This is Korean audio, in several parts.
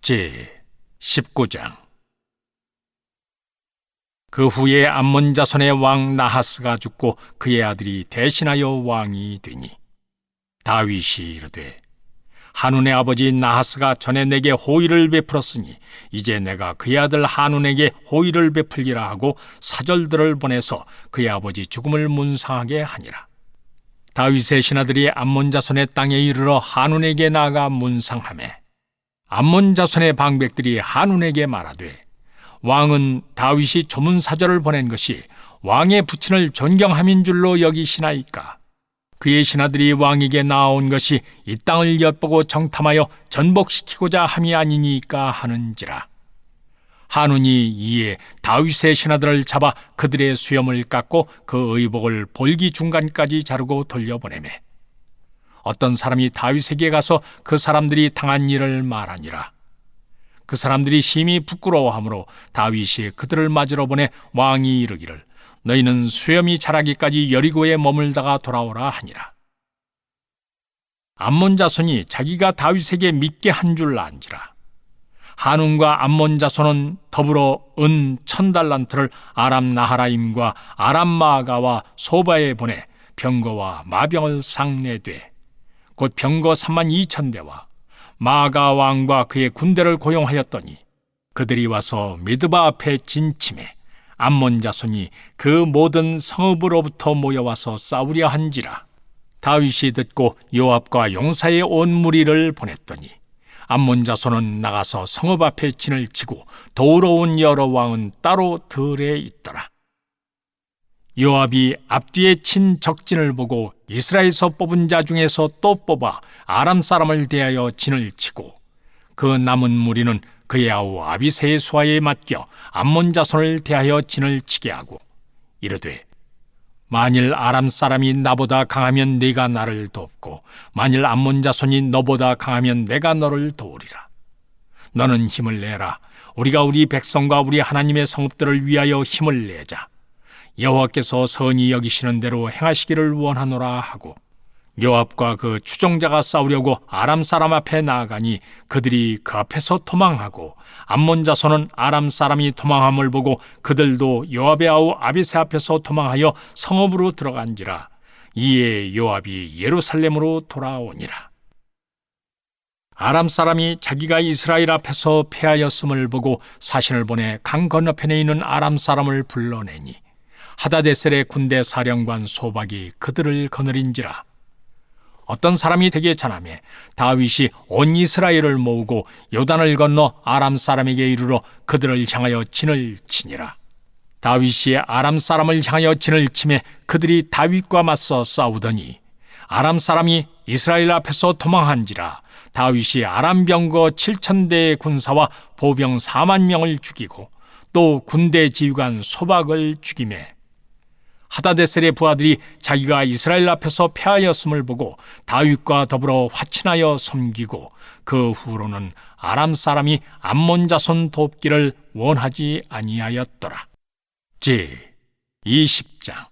제 19장. 그 후에 암몬 자손의 왕 나하스가 죽고 그의 아들이 대신하여 왕이 되니 다윗이 이르되, 한운의 아버지 나하스가 전에 내게 호의를 베풀었으니 이제 내가 그의 아들 한운에게 호의를 베풀리라 하고 사절들을 보내서 그의 아버지 죽음을 문상하게 하니라. 다윗의 신하들이 암몬 자손의 땅에 이르러 한운에게 나아가 문상하매 암몬 자손의 방백들이 한운에게 말하되, 왕은 다윗이 조문사절을 보낸 것이 왕의 부친을 존경함인 줄로 여기시나이까? 그의 신하들이 왕에게 나아온 것이 이 땅을 엿보고 정탐하여 전복시키고자 함이 아니니까 하는지라. 한운이 이에 다윗의 신하들을 잡아 그들의 수염을 깎고 그 의복을 볼기 중간까지 자르고 돌려보내매 어떤 사람이 다윗에게 가서 그 사람들이 당한 일을 말하니라. 그 사람들이 심히 부끄러워하므로 다윗이 그들을 맞으러 보내 왕이 이르기를, 너희는 수염이 자라기까지 여리고에 머물다가 돌아오라 하니라. 암몬 자손이 자기가 다윗에게 믿게 한 줄 안지라. 한운과 암몬 자손은 더불어 은 1000달란트를 아람 나하라임과 아람 마아가와 소바에 보내 병거와 마병을 상내되 곧 병거 32,000대와 마아가 왕과 그의 군대를 고용하였더니 그들이 와서 미드바 앞에 진침해 암몬 자손이 그 모든 성읍으로부터 모여와서 싸우려 한지라. 다윗이 듣고 요압과 용사의 온 무리를 보냈더니 암몬 자손은 나가서 성읍 앞에 진을 치고 도우러 온 여러 왕은 따로 들에 있더라. 요압이 앞뒤에 친 적진을 보고 이스라엘에서 뽑은 자 중에서 또 뽑아 아람 사람을 대하여 진을 치고 그 남은 무리는 그의 아우 아비새의 수하에 맡겨 암몬 자손을 대하여 진을 치게 하고 이르되, 만일 아람 사람이 나보다 강하면 네가 나를 돕고 만일 암몬 자손이 너보다 강하면 내가 너를 도우리라. 너는 힘을 내라. 우리가 우리 백성과 우리 하나님의 성읍들을 위하여 힘을 내자. 여호와께서 선히 여기시는 대로 행하시기를 원하노라 하고 요압과 그 추종자가 싸우려고 아람 사람 앞에 나아가니 그들이 그 앞에서 도망하고 암몬 자손은 아람 사람이 도망함을 보고 그들도 요압의 아우 아비새 앞에서 도망하여 성읍으로 들어간지라. 이에 요압이 예루살렘으로 돌아오니라. 아람 사람이 자기가 이스라엘 앞에서 패하였음을 보고 사신을 보내 강 건너편에 있는 아람 사람을 불러내니 하다데셀의 군대 사령관 소박이 그들을 거느린지라. 어떤 사람이 되게 전하매 다윗이 온 이스라엘을 모으고 요단을 건너 아람 사람에게 이르러 그들을 향하여 진을 치니라. 다윗이 아람 사람을 향하여 진을 치매 그들이 다윗과 맞서 싸우더니 아람 사람이 이스라엘 앞에서 도망한지라. 다윗이 아람 병거 7,000대의 군사와 보병 4만 명을 죽이고 또 군대 지휘관 소박을 죽이매 하다데셀의 부하들이 자기가 이스라엘 앞에서 패하였음을 보고 다윗과 더불어 화친하여 섬기고 그 후로는 아람 사람이 암몬 자손 돕기를 원하지 아니하였더라. 제 20장.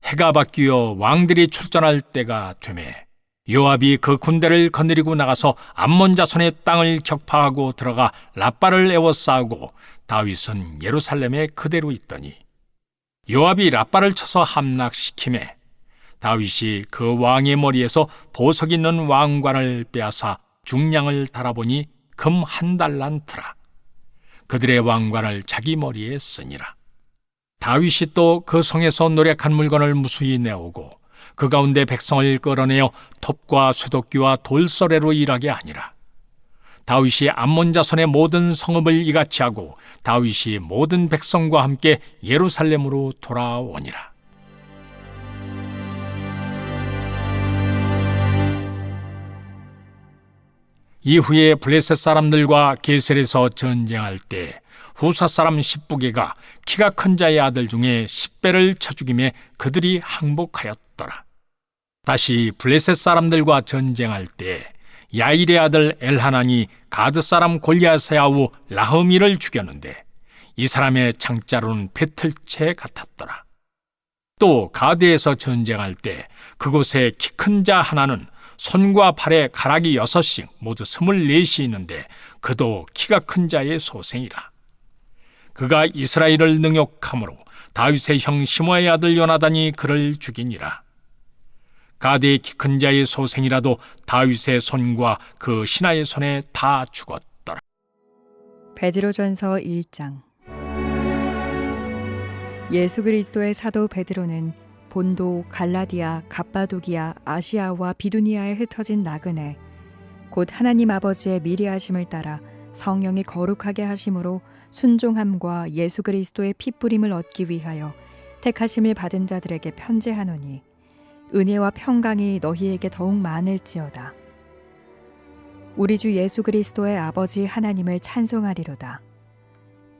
해가 바뀌어 왕들이 출전할 때가 되매 요압이 그 군대를 거느리고 나가서 암몬 자손의 땅을 격파하고 들어가 라빠를 에워싸고 다윗은 예루살렘에 그대로 있더니 요압이 라빠를 쳐서 함락시키매 다윗이 그 왕의 머리에서 보석 있는 왕관을 빼앗아 중량을 달아보니 금 1달란트라. 그들의 왕관을 자기 머리에 쓰니라. 다윗이 또 그 성에서 노력한 물건을 무수히 내오고 그 가운데 백성을 끌어내어 톱과 쇠도끼와 돌서래로 일하게 하니라. 다윗이 암몬 자손의 모든 성읍을 이같이 하고 다윗이 모든 백성과 함께 예루살렘으로 돌아오니라. 이후에 블레셋 사람들과 게셀에서 전쟁할 때 후사 사람 십부개가 키가 큰 자의 아들 중에 10배를 쳐 죽임에 그들이 항복하였더라. 다시 블레셋 사람들과 전쟁할 때 야일의 아들 엘하난이 가드 사람 골리앗의 아우 라흐미를 죽였는데 이 사람의 창자루는 배틀채 같았더라. 또 가드에서 전쟁할 때 그곳에 키 큰 자 하나는 손과 발에 가락이 6씩 모두 24이 있는데 그도 키가 큰 자의 소생이라. 그가 이스라엘을 능욕함으로 다윗의 형 시므아의 아들 요나단이 그를 죽이니라. 가드의 키 큰 자의 소생이라도 다윗의 손과 그 신하의 손에 다 죽었더라. 베드로전서 1장. 예수 그리스도의 사도 베드로는 본도, 갈라디아, 갑바도기아, 아시아와 비두니아에 흩어진 나그네, 곧 하나님 아버지의 미리 하심을 따라 성령이 거룩하게 하심으로 순종함과 예수 그리스도의 핏부림을 얻기 위하여 택하심을 받은 자들에게 편지하노니, 은혜와 평강이 너희에게 더욱 많을지어다. 우리 주 예수 그리스도의 아버지 하나님을 찬송하리로다.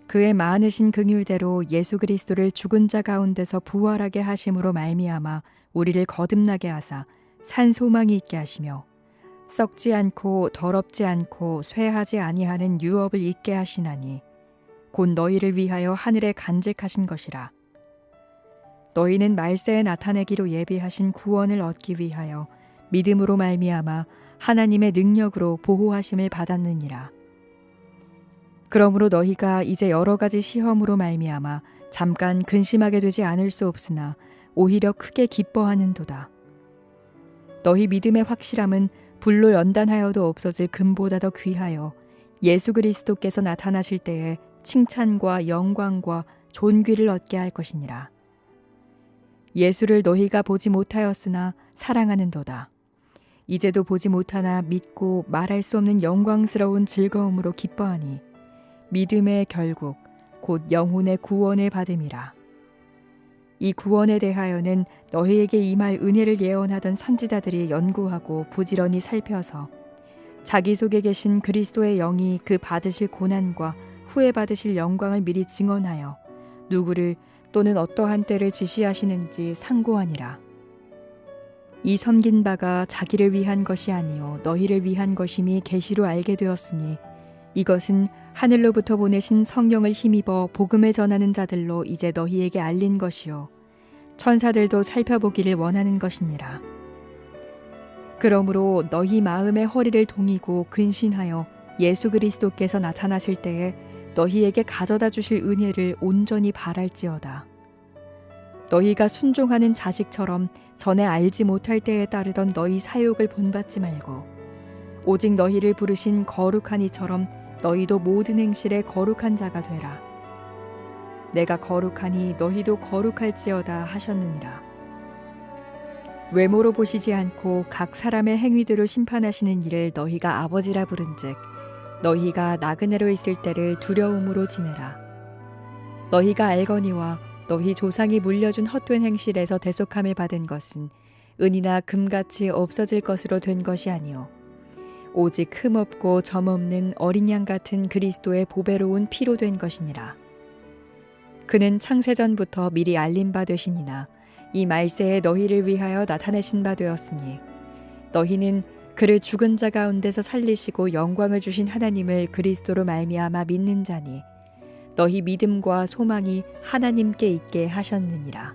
그의 많으신 긍휼대로 예수 그리스도를 죽은 자 가운데서 부활하게 하심으로 말미암아 우리를 거듭나게 하사 산 소망이 있게 하시며, 썩지 않고 더럽지 않고 쇠하지 아니하는 유업을 있게 하시나니 곧 너희를 위하여 하늘에 간직하신 것이라. 너희는 말세에 나타내기로 예비하신 구원을 얻기 위하여 믿음으로 말미암아 하나님의 능력으로 보호하심을 받았느니라. 그러므로 너희가 이제 여러 가지 시험으로 말미암아 잠깐 근심하게 되지 않을 수 없으나 오히려 크게 기뻐하는도다. 너희 믿음의 확실함은 불로 연단하여도 없어질 금보다 더 귀하여 예수 그리스도께서 나타나실 때에 칭찬과 영광과 존귀를 얻게 할 것이니라. 예수를 너희가 보지 못하였으나 사랑하는도다. 이제도 보지 못하나 믿고 말할 수 없는 영광스러운 즐거움으로 기뻐하니 믿음의 결국 곧 영혼의 구원을 받음이라. 이 구원에 대하여는 너희에게 임할 은혜를 예언하던 선지자들이 연구하고 부지런히 살펴서 자기 속에 계신 그리스도의 영이 그 받으실 고난과 후에 받으실 영광을 미리 증언하여 누구를 또는 어떠한 때를 지시하시는지 상고하니라. 이 섬긴 바가 자기를 위한 것이 아니요 너희를 위한 것임이 계시로 알게 되었으니, 이것은 하늘로부터 보내신 성령을 힘입어 복음을 전하는 자들로 이제 너희에게 알린 것이요 천사들도 살펴보기를 원하는 것이니라. 그러므로 너희 마음의 허리를 동이고 근신하여 예수 그리스도께서 나타나실 때에 너희에게 가져다 주실 은혜를 온전히 바랄지어다. 너희가 순종하는 자식처럼 전에 알지 못할 때에 따르던 너희 사욕을 본받지 말고 오직 너희를 부르신 거룩한 이처럼 너희도 모든 행실에 거룩한 자가 되라. 내가 거룩하니 너희도 거룩할지어다 하셨느니라. 외모로 보시지 않고 각 사람의 행위대로 심판하시는 이를 너희가 아버지라 부른즉 너희가 나그네로 있을 때를 두려움으로 지내라. 너희가 알거니와 너희 조상이 물려준 헛된 행실에서 대속함을 받은 것은 은이나 금같이 없어질 것으로 된 것이 아니요 오직 흠없고 점없는 어린 양 같은 그리스도의 보배로운 피로 된 것이니라. 그는 창세전부터 미리 알린 바 되시니나 이 말세에 너희를 위하여 나타내신 바 되었으니, 너희는 그를 죽은 자 가운데서 살리시고 영광을 주신 하나님을 그리스도로 말미암아 믿는 자니 너희 믿음과 소망이 하나님께 있게 하셨느니라.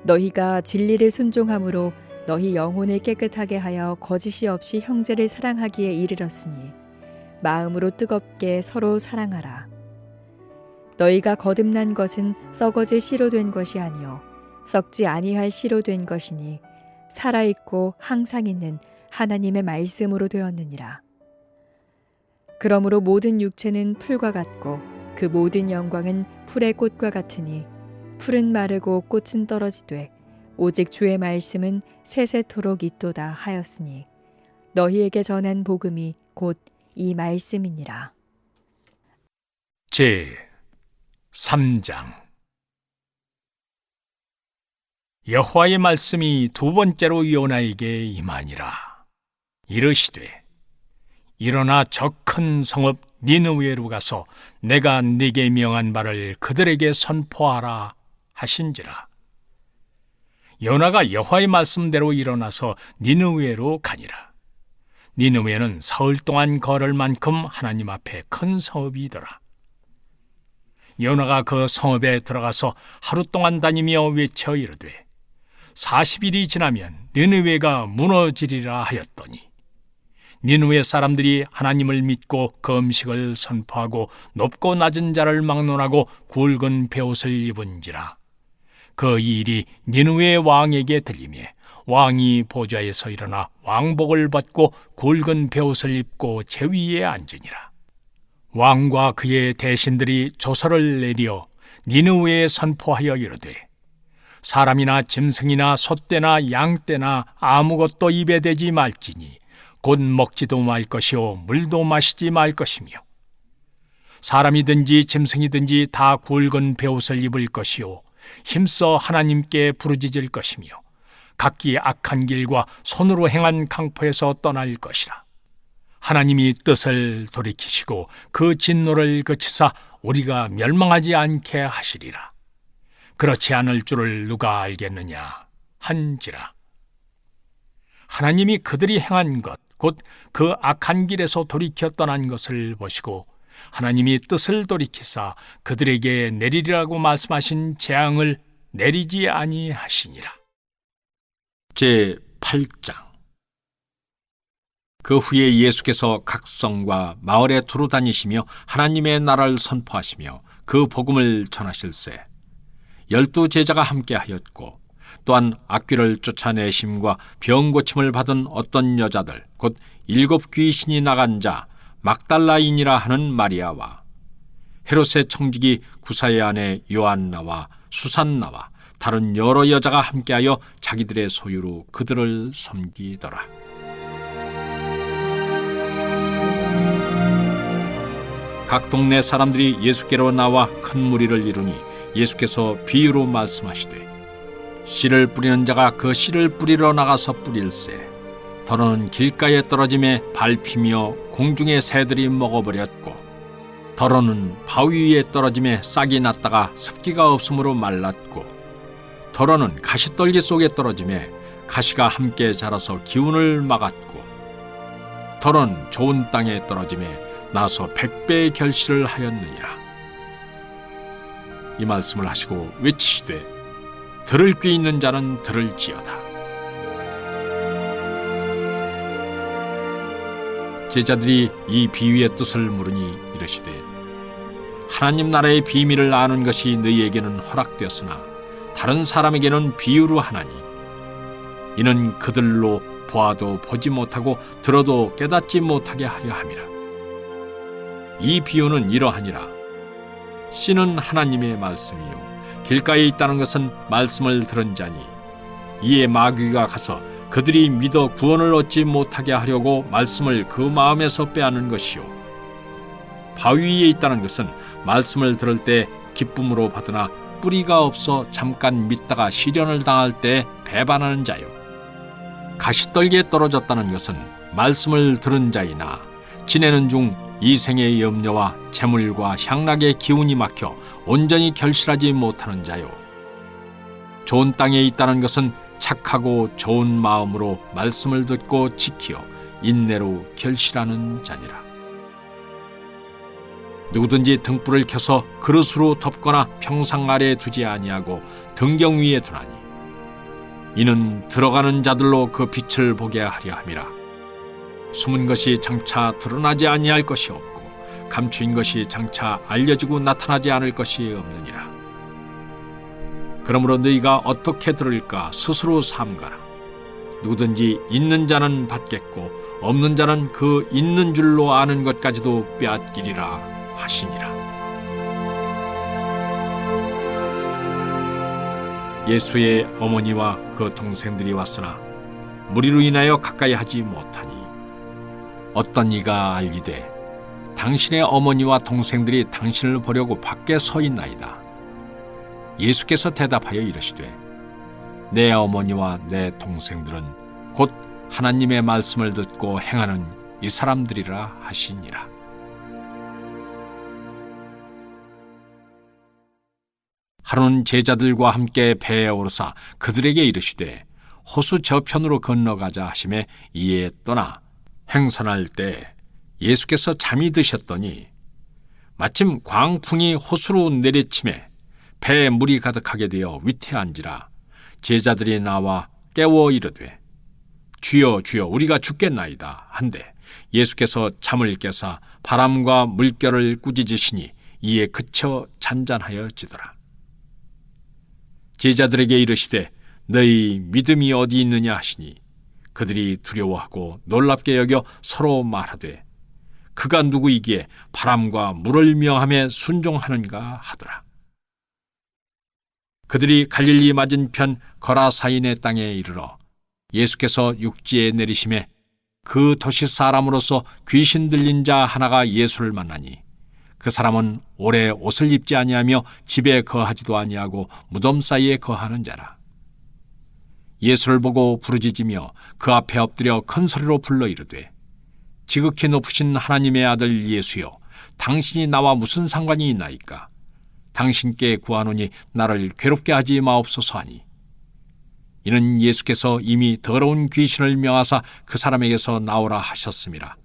너희가 진리를 순종함으로 너희 영혼을 깨끗하게 하여 거짓이 없이 형제를 사랑하기에 이르렀으니 마음으로 뜨겁게 서로 사랑하라. 너희가 거듭난 것은 썩어질 씨로 된 것이 아니요 썩지 아니할 씨로 된 것이니 살아있고 항상 있는 하나님의 말씀으로 되었느니라. 그러므로 모든 육체는 풀과 같고 그 모든 영광은 풀의 꽃과 같으니 풀은 마르고 꽃은 떨어지되 오직 주의 말씀은 세세토록 있도다 하였으니 너희에게 전한 복음이 곧 이 말씀이니라. 제 3장. 여호와의 말씀이 두 번째로 요나에게 임하니라. 이르시되 일어나 저 큰 성읍 니느웨로 가서 내가 네게 명한 바를 그들에게 선포하라 하신지라. 요나가 여호와의 말씀대로 일어나서 니느웨로 가니라. 니느웨는 사흘 동안 걸을 만큼 하나님 앞에 큰 성읍이더라. 요나가 그 성읍에 들어가서 하루 동안 다니며 외쳐 이르되 40일이 지나면 니느웨가 무너지리라 하였더니 니느웨 사람들이 하나님을 믿고 그 음식을 선포하고 높고 낮은 자를 막론하고 굵은 베옷을 입은지라. 그 일이 니느웨 왕에게 들리매 왕이 보좌에서 일어나 왕복을 벗고 굵은 베옷을 입고 제위에 앉으니라. 왕과 그의 대신들이 조서를 내려 니느웨에 선포하여 이르되 사람이나 짐승이나 소떼나 양떼나 아무것도 입에 대지 말지니 곧 먹지도 말 것이요 물도 마시지 말 것이며 사람이든지 짐승이든지 다 굵은 베옷을 입을 것이요 힘써 하나님께 부르짖을 것이며 각기 악한 길과 손으로 행한 강포에서 떠날 것이라. 하나님이 뜻을 돌이키시고 그 진노를 그치사 우리가 멸망하지 않게 하시리라. 그렇지 않을 줄을 누가 알겠느냐 한지라. 하나님이 그들이 행한 것 곧 그 악한 길에서 돌이켜 떠난 것을 보시고 하나님이 뜻을 돌이키사 그들에게 내리리라고 말씀하신 재앙을 내리지 아니하시니라. 제8장. 그 후에 예수께서 각 성과 마을에 두루 다니시며 하나님의 나라를 선포하시며 그 복음을 전하실세 12 제자가 함께하였고 또한 악귀를 쫓아내심과 병 고침을 받은 어떤 여자들 곧 7 귀신이 나간 자 막달라인이라 하는 마리아와 헤롯의 청지기 구사의 아내 요한나와 수산나와 다른 여러 여자가 함께하여 자기들의 소유로 그들을 섬기더라. 각 동네 사람들이 예수께로 나와 큰 무리를 이루니 예수께서 비유로 말씀하시되 씨를 뿌리는 자가 그 씨를 뿌리러 나가서 뿌릴새 더러는 길가에 떨어짐에 밟히며 공중의 새들이 먹어버렸고 더러는 바위 위에 떨어짐에 싹이 났다가 습기가 없으므로 말랐고 더러는 가시떨기 속에 떨어짐에 가시가 함께 자라서 기운을 막았고 더러는 좋은 땅에 떨어짐에 나서 100배의 결실을 하였느니라. 이 말씀을 하시고 외치시되 들을 귀 있는 자는 들을지어다. 제자들이 이 비유의 뜻을 물으니 이르시되 하나님 나라의 비밀을 아는 것이 너희에게는 허락되었으나 다른 사람에게는 비유로 하나니 이는 그들로 보아도 보지 못하고 들어도 깨닫지 못하게 하려 함이라. 이 비유는 이러하니라. 씨는 하나님의 말씀이요 길가에 있다는 것은 말씀을 들은 자니 이에 마귀가 가서 그들이 믿어 구원을 얻지 못하게 하려고 말씀을 그 마음에서 빼앗는 것이요 바위 위에 있다는 것은 말씀을 들을 때 기쁨으로 받으나 뿌리가 없어 잠깐 믿다가 시련을 당할 때 배반하는 자요 가시떨기에 떨어졌다는 것은 말씀을 들은 자이나 지내는 중 이생의 염려와 재물과 향락의 기운이 막혀 온전히 결실하지 못하는 자요 좋은 땅에 있다는 것은 착하고 좋은 마음으로 말씀을 듣고 지키어 인내로 결실하는 자니라. 누구든지 등불을 켜서 그릇으로 덮거나 평상 아래에 두지 아니하고 등경 위에 두나니 이는 들어가는 자들로 그 빛을 보게 하려 함이라. 숨은 것이 장차 드러나지 아니할 것이 없고 감추인 것이 장차 알려지고 나타나지 않을 것이 없느니라. 그러므로 너희가 어떻게 들을까 스스로 삼가라. 누구든지 있는 자는 받겠고 없는 자는 그 있는 줄로 아는 것까지도 빼앗기리라 하시니라. 예수의 어머니와 그 동생들이 왔으나 무리로 인하여 가까이 하지 못하니 어떤 이가 알기되 당신의 어머니와 동생들이 당신을 보려고 밖에 서 있나이다. 예수께서 대답하여 이르시되 내 어머니와 내 동생들은 곧 하나님의 말씀을 듣고 행하는 이 사람들이라 하시니라. 하루는 제자들과 함께 배에 오르사 그들에게 이르시되 호수 저편으로 건너가자 하시매 이에 떠나 행선할 때 예수께서 잠이 드셨더니 마침 광풍이 호수로 내리침에 배에 물이 가득하게 되어 위태한지라 제자들이 나와 깨워 이르되 주여 주여 우리가 죽겠나이다 한데 예수께서 잠을 깨사 바람과 물결을 꾸짖으시니 이에 그쳐 잔잔하여지더라. 제자들에게 이르시되 너희 믿음이 어디 있느냐 하시니 그들이 두려워하고 놀랍게 여겨 서로 말하되 그가 누구이기에 바람과 물을 명함에 순종하는가 하더라. 그들이 갈릴리 맞은편 거라사인의 땅에 이르러 예수께서 육지에 내리심에 그 도시 사람으로서 귀신 들린 자 하나가 예수를 만나니 그 사람은 오래 옷을 입지 아니하며 집에 거하지도 아니하고 무덤 사이에 거하는 자라. 예수를 보고 부르짖으며 그 앞에 엎드려 큰 소리로 불러 이르되 지극히 높으신 하나님의 아들 예수여 당신이 나와 무슨 상관이 있나이까? 당신께 구하노니 나를 괴롭게 하지 마옵소서 하니 이는 예수께서 이미 더러운 귀신을 명하사 그 사람에게서 나오라 하셨음이라.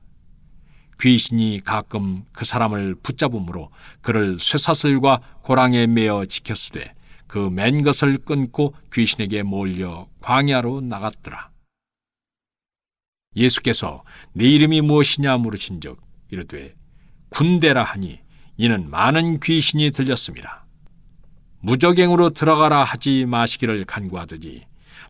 귀신이 가끔 그 사람을 붙잡음으로 그를 쇠사슬과 고랑에 매어 지켰으되 그 맨 것을 끊고 귀신에게 몰려 광야로 나갔더라. 예수께서 네 이름이 무엇이냐 물으신즉 이르되 군대라 하니 이는 많은 귀신이 들렸습니다. 무저갱으로 들어가라 하지 마시기를 간구하더니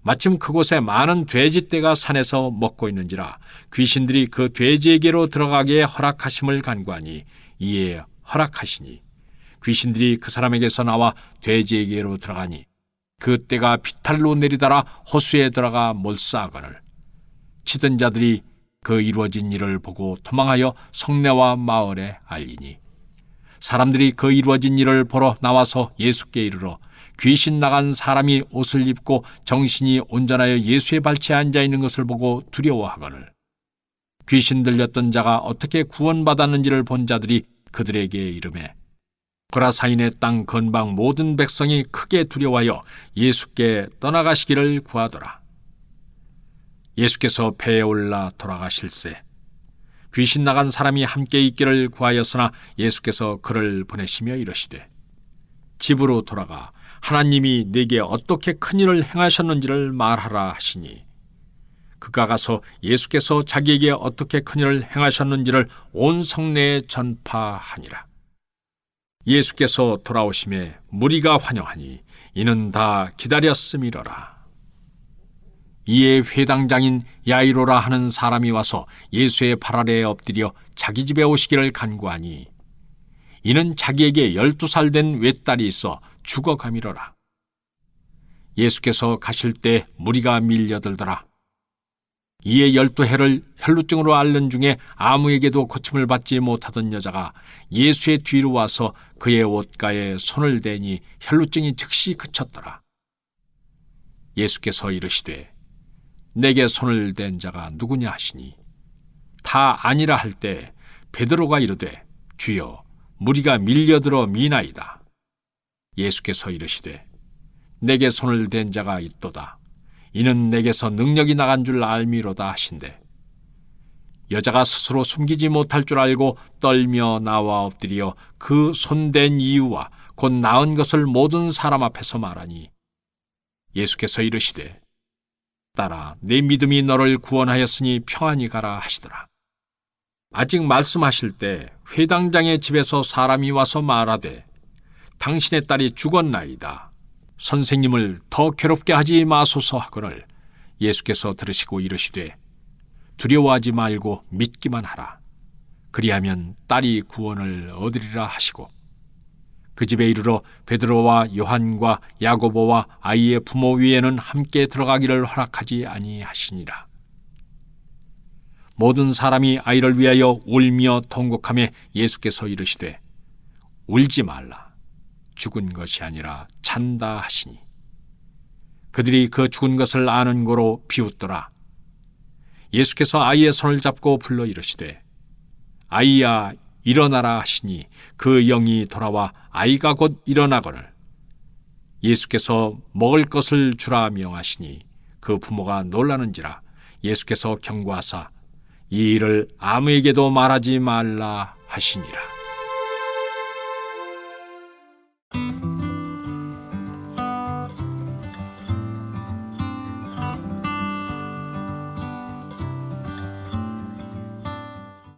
마침 그곳에 많은 돼지떼가 산에서 먹고 있는지라 귀신들이 그 돼지에게로 들어가게 허락하심을 간구하니 이에 허락하시니 귀신들이 그 사람에게서 나와 돼지에게로 들어가니 그 떼가 비탈로 내리달아 호수에 들어가 몰사하거늘 치던 자들이 그 이루어진 일을 보고 도망하여 성내와 마을에 알리니 사람들이 그 이루어진 일을 보러 나와서 예수께 이르러 귀신 나간 사람이 옷을 입고 정신이 온전하여 예수의 발치에 앉아 있는 것을 보고 두려워하거늘 귀신 들렸던 자가 어떻게 구원받았는지를 본 자들이 그들에게 이르매 거라사인의 땅 근방 모든 백성이 크게 두려워하여 예수께 떠나가시기를 구하더라. 예수께서 배에 올라 돌아가실새 귀신 나간 사람이 함께 있기를 구하였으나 예수께서 그를 보내시며 이르시되 집으로 돌아가 하나님이 네게 어떻게 큰 일을 행하셨는지를 말하라 하시니 그가 가서 예수께서 자기에게 어떻게 큰 일을 행하셨는지를 온 성내에 전파하니라. 예수께서 돌아오심에 무리가 환영하니 이는 다 기다렸음이로라. 이에 회당장인 야이로라 하는 사람이 와서 예수의 발 아래에 엎드려 자기 집에 오시기를 간구하니 이는 자기에게 12살 된 외딸이 있어 죽어가미로라. 예수께서 가실 때 무리가 밀려들더라. 이에 12해를 혈루증으로 앓는 중에 아무에게도 고침을 받지 못하던 여자가 예수의 뒤로 와서 그의 옷가에 손을 대니 혈루증이 즉시 그쳤더라. 예수께서 이르시되 내게 손을 댄 자가 누구냐 하시니 다 아니라 할 때 베드로가 이르되 주여 무리가 밀려들어 미나이다. 예수께서 이르시되 내게 손을 댄 자가 있도다. 이는 내게서 능력이 나간 줄 알미로다 하신대 여자가 스스로 숨기지 못할 줄 알고 떨며 나와 엎드려 그 손댄 이유와 곧 나은 것을 모든 사람 앞에서 말하니 예수께서 이르시되 딸아 내 믿음이 너를 구원하였으니 평안히 가라 하시더라. 아직 말씀하실 때 회당장의 집에서 사람이 와서 말하되 당신의 딸이 죽었나이다. 선생님을 더 괴롭게 하지 마소서 하거늘 예수께서 들으시고 이르시되 두려워하지 말고 믿기만 하라. 그리하면 딸이 구원을 얻으리라 하시고 그 집에 이르러 베드로와 요한과 야고보와 아이의 부모 위에는 함께 들어가기를 허락하지 아니하시니라. 모든 사람이 아이를 위하여 울며 통곡하며 예수께서 이르시되 울지 말라. 죽은 것이 아니라 잔다 하시니 그들이 그 죽은 것을 아는 고로 비웃더라. 예수께서 아이의 손을 잡고 불러 이르시되 아이야 일어나라 하시니 그 영이 돌아와 아이가 곧 일어나거늘 예수께서 먹을 것을 주라 명하시니 그 부모가 놀라는지라. 예수께서 경고하사 이 일을 아무에게도 말하지 말라 하시니라.